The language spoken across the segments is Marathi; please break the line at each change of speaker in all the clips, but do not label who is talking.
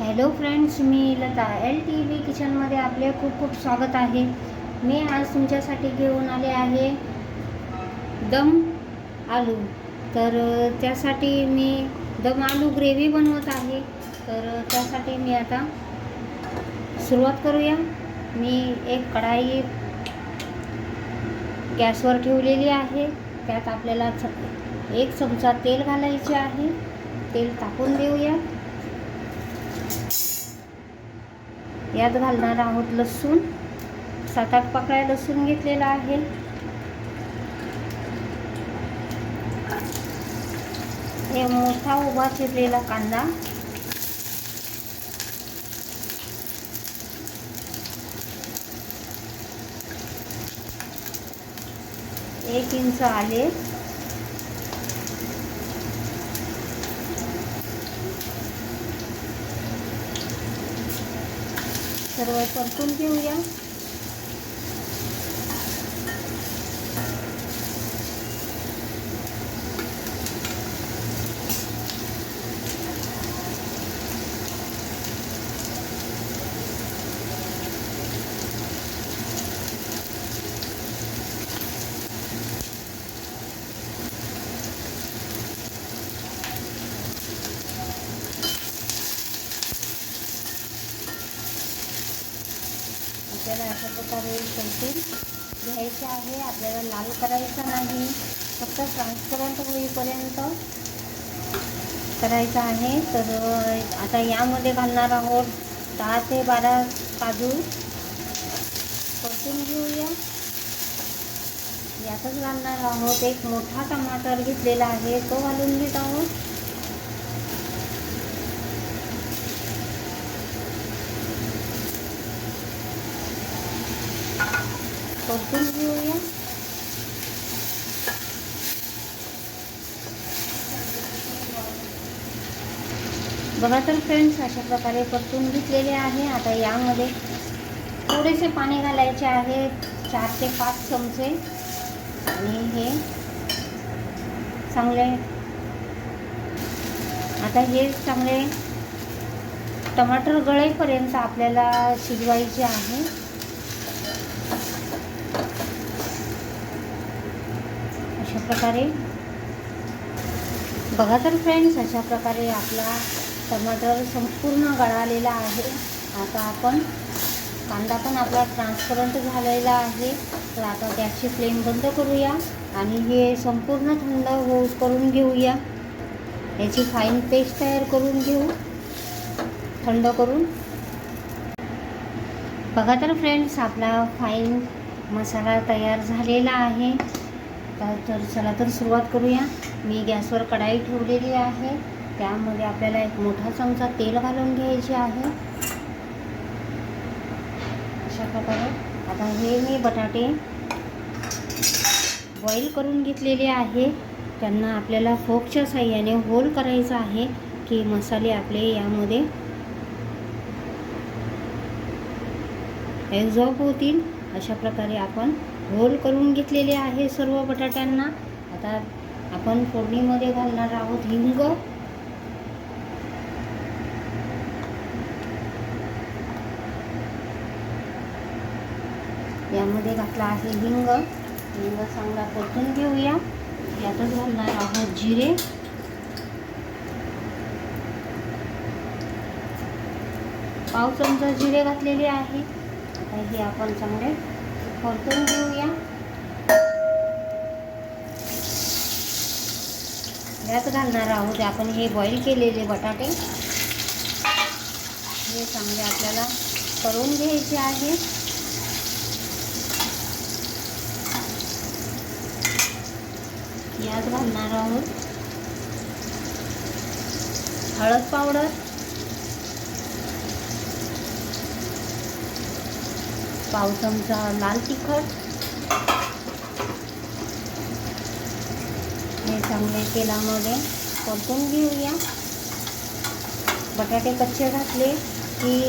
हॅलो फ्रेंड्स, मी लता LTV किचनमध्ये आपले खूप खूप स्वागत आहे। मी आज तुमच्यासाठी घेऊन आले आहे दम आलू। तर त्यासाठी मी दम आलू ग्रेव्ही बनवत आहे। तर त्यासाठी मी आता सुरुवात करूया। मी एक कढाई गॅसवर ठेवलेली आहे। त्यात आपल्याला 1 चमचा तेल घालायचे आहे। तेल टाकून देऊया। यात घालणार आहोत लसूण। 7-8 पाकळ्या लसूण घेतलेला आहे। हे मोठा उभा चिरलेला कांदा, 1 इंच आले, सर्व परतून घेऊया। आपल्याला अशा प्रकारे परतून घ्यायचे आहे। आपल्याला लाल करायचं नाही, फक्त ट्रान्सपरंट होईपर्यंत करायचं आहे। तर आता यामध्ये घालणार आहोत 10 ते 12 काजू, परतून घेऊया। यातच घालणार आहोत एक मोठा टमाटर घेतलेला आहे, तो घालून घेत आहोत। परतून घेऊया। बघा तर फ्रेंड्स, अशा प्रकारे परतून घेतलेले आहे। आता यामध्ये थोडेसे पाणी घालायचे आहे, 4 ते 5 चमचे। आणि हे चांगले टमाटर गळेपर्यंत आपल्याला शिजवायचे आहे। अशा प्रकारे बघा तर फ्रेंड्स, अशा प्रकारे आपला टमाटर संपूर्ण गळालेला आहे। आता आपण कांदा पण आपला ट्रान्सपरंट झालेला आहे। तर आता गॅसची फ्लेम बंद करूया आणि हे संपूर्ण थंड करून घेऊया। याची फाईन पेस्ट तयार करून घेऊ थंड करून। बघा तर फ्रेंड्स, आपला फाईन मसाला तयार झालेला आहे। तर चला तर सुरुवात करूया। मी गॅसवर कढाई ठेवलेली आहे, त्यामध्ये आपल्याला 1 मोठा चमचा तेल घालून घ्यायचे आहे। अशा प्रकारे आता हे मी बटाटे बॉईल करून घेतलेले आहे, त्यांना आपल्याला फोकच्या साहाय्याने होल करायचं आहे की मसाले आपले यामध्ये एक्झॉर्ब होतील। अशा प्रकारे आपण होल करून घेतलेले आहे सर्व बटाट्यांना। आता आपण फोडणीमध्ये घालणार आहोत हिंग, यामध्ये घातला आहे हिंग चांगला परतून घेऊया। यातच घालणार आहोत जिरे, पाव चमचा जिरे घातलेले आहे। आता हे आपण चांगले परतून घेऊया। यात घालणार आहोत आपण हे बॉईल केलेले बटाटे, हे चांगले आपल्याला तळून घ्यायचे आहे। यात घालणार आहोत हळद पावडर, पाव चमचा लाल तिखट, हे चांगले तेलामध्ये परतून घेऊया। बटाटे कच्चे घातले की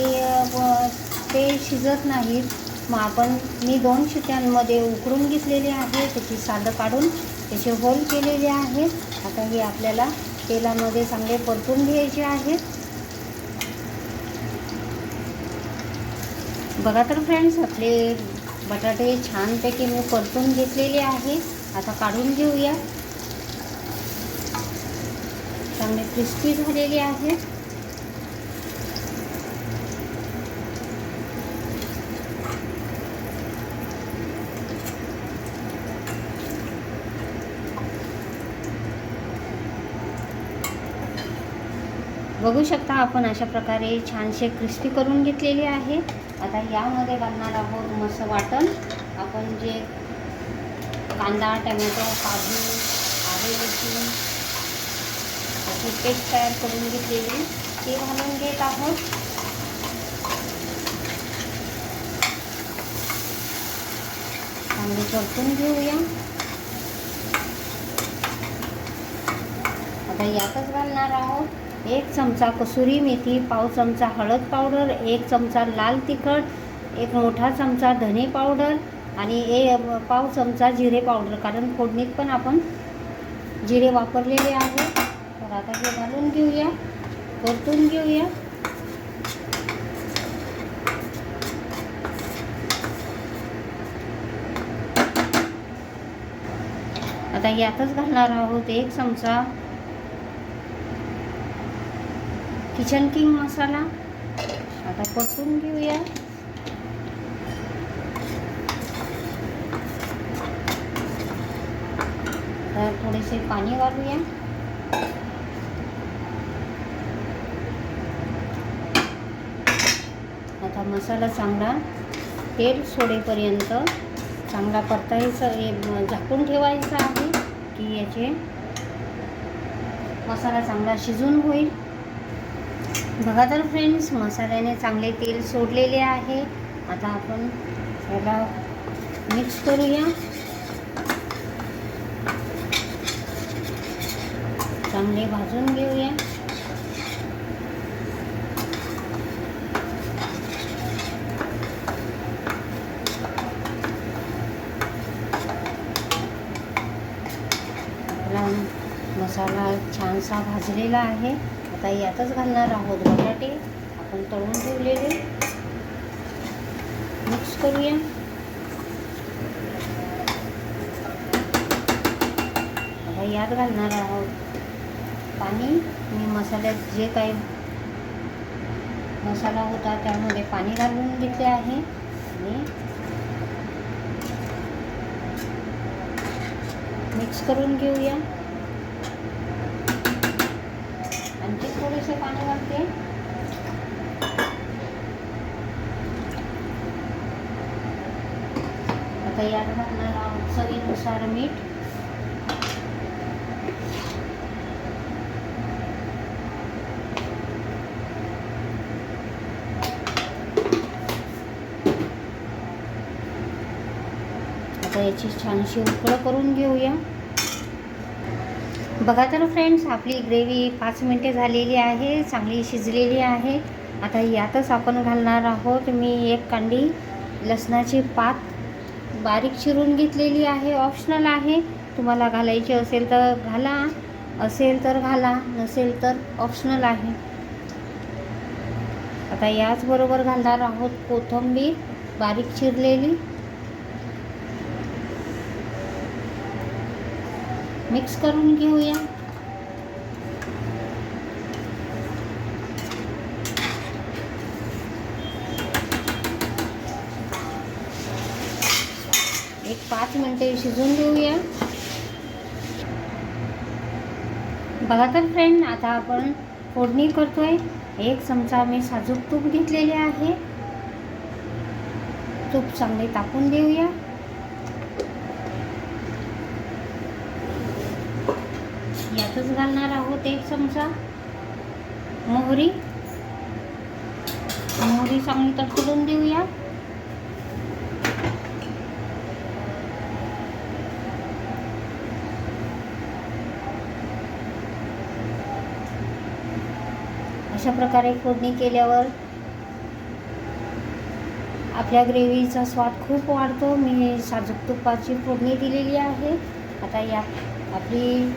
ते शिजत नाहीत, मग मी 2 शिट्यांमध्ये उकळून घेतलेले आहे। त्याची सालं काढून त्याचे होल केलेले आहेत। आता हे आपल्याला तेलामध्ये चांगले परतून घ्यायचे आहेत। बघा तर फ्रेंड्स, आपले बटाटे छानपैकी मी परतून घेतलेले आहे. आता काढून घेऊया. चांगले क्रिस्पी झालेले आहे. बघू शकता आपण अशा प्रकारे छानसे क्रिस्पी करून घेतलेले आहे. आता यामध्ये घालणार आहोत मस्त वाटण. आपण जे कांदा, टमॅटो, काजू, आले, लसूण अशी पेस्ट तयार करून घेतलेली ते घालून घेत आहोत. चांगले परतून घेऊया. आता यातच घालणार आहोत 1 चमचा कसुरी मेथी, पाव चमचा हळद पावडर, 1 चमचा लाल तिखट, 1 मोठा चमचा धने पावडर आणि पाव चमचा जिरे पावडर, कारण फोडणीत पण आपण जिरे वापरलेले आहे. तर आता हे घालून घेऊया, परतून घेऊया. आता यातच घालणार आहोत 1 चमचा किचन किंग मसाला. आता परतून घेऊया. तर थोडेसे पाणी घालूया. आता मसाला चांगला तेल सोडेपर्यंत चांगला परतायचं, झाकून ठेवायचं आहे की याचे मसाला चांगला शिजून होईल. बघा तर फ्रेंड्स, मसाल्याने चांगले तेल सोडलेले आहे. आता आपण याला मिक्स करूया. चांगले भाजून घेऊया. आपला मसाला छानसा भाजलेला आहे. आता यातच घालणार आहोत बटाटे आपण तळून ठेवलेले. मिक्स करूया. आता यात घालणार आहोत पाणी. मी मसाल्यात जे काही मसाला होता त्यामध्ये पाणी घालून घेतले आहे आणि मिक्स करून घेऊया. आणखी थोडेसे पाणी घालते. आता यात घालणार आहोत चवीनुसार मीठ. आता याची छानशी उकळ करून घेऊया. बघा तर फ्रेंड्स, आपली ग्रेव्ही 5 मिनिटे झालेली आहे, चांगली शिजलेली आहे. आता यातच आपण घालणार आहोत मी 1 कांडी लसणाची पात बारीक चिरून घेतलेली आहे. ऑप्शनल आहे, तुम्हाला घालायची असेल तर घाला, असेल तर घाला, नसेल तर ऑप्शनल आहे. आता याचबरोबर घालणार आहोत कोथिंबीर बारीक चिरलेली. मिक्स करून घेऊया. एक 5 मिनिटे शिजून घेऊया. बघा तर फ्रेंड, आता आपण फोडणी करतोय. 1 चमचा मी साजूक तूप घेतलेले आहे. तूप चांगले तापून देऊया. यातच घालणार आहोत 1 चमचा मोहरी. मोहरी चांगली तडतडून देऊया. अशा प्रकारे फोडणी केल्यावर आपल्या ग्रेव्हीचा स्वाद खूप वाढतो. मी साजूक तुपाची फोडणी दिलेली आहे. आता यात आपली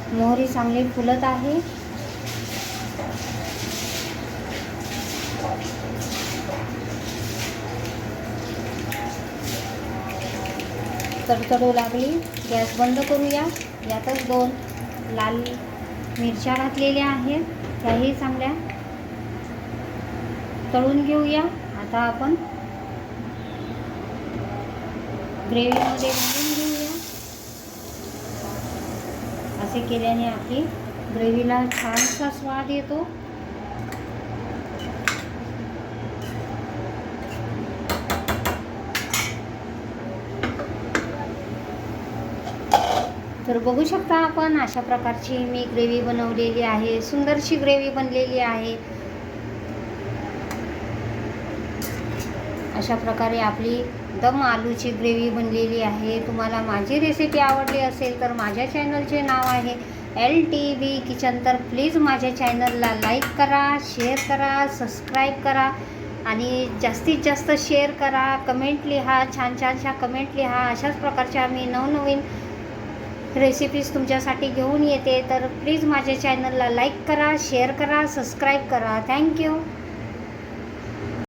मोहरी चांगली फुलत आहे. तडतडू लागली, गॅस बंद करूया. यातच 2 लाल मिरच्या घातलेल्या आहेत, त्याही चांगल्या तळून घेऊया. आता आपण ग्रेव्हीमध्ये घालून घेऊया. असे केल्याने आपली ग्रेव्हीला छानसा स्वाद येतो. तर बघू शकता आपण, अशा प्रकारची मी ग्रेव्ही बनवलेली आहे. सुंदरशी ग्रेव्ही बनलेली आहे. अशा प्रकारे आपली दम आलूची ग्रेव्ही बनलेली आहे. तुम्हाला माझी रेसिपी आवडली असेल तर माझ्या चॅनलचे नाव आहे LTV किचन. तर प्लीज माझ्या चॅनलला लाईक करा, शेअर करा, सबस्क्राईब करा आणि जास्तीत जास्त शेअर करा. कमेंट लिहा, छान छानशा कमेंट लिहा. अशाच प्रकारच्या मी नवनवीन रेसिपीज तुमच्यासाठी घेऊन येते. तर प्लीज माझ्या चॅनलला लाईक करा, शेअर करा, सबस्क्राईब करा. थँक्यू.